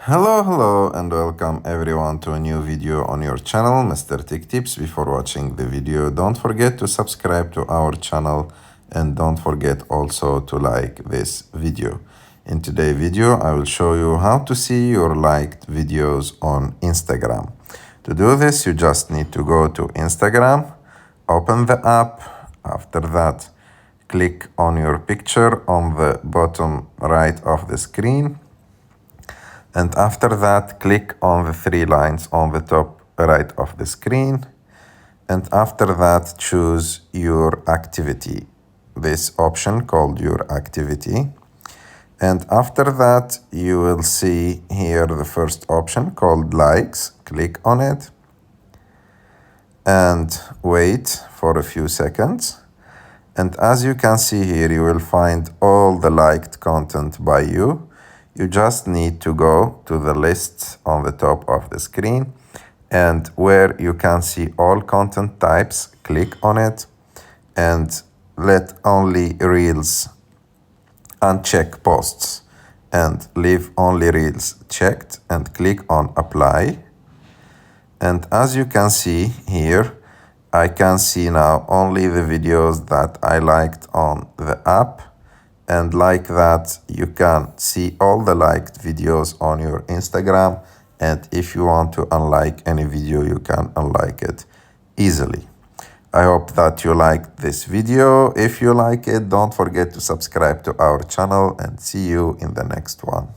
Hello, and welcome everyone to a new video on your channel, Mr. Tech Tips. Before watching the video, don't forget to subscribe to our channel and don't forget also to like this video. In today's video, I will show you how to see your liked videos on Instagram. To do this, you just need to go to Instagram, open the app. After that, click on your picture on the bottom right of the screen. And after that, click on the three lines on the top right of the screen. And after that, choose your activity, this option called your activity. And after that, you will see here the first option called likes. Click on it and wait for a few seconds. And as you can see here, you will find all the liked content by you. You just need to go to the list on the top of the screen, and where you can see all content types, click on it and let only reels uncheck posts and leave only reels checked and click on apply. And as you can see here, I can see now only the videos that I liked on the app. And like that, you can see all the liked videos on your Instagram. And if you want to unlike any video, you can unlike it easily. I hope that you liked this video. If you like it, don't forget to subscribe to our channel and see you in the next one.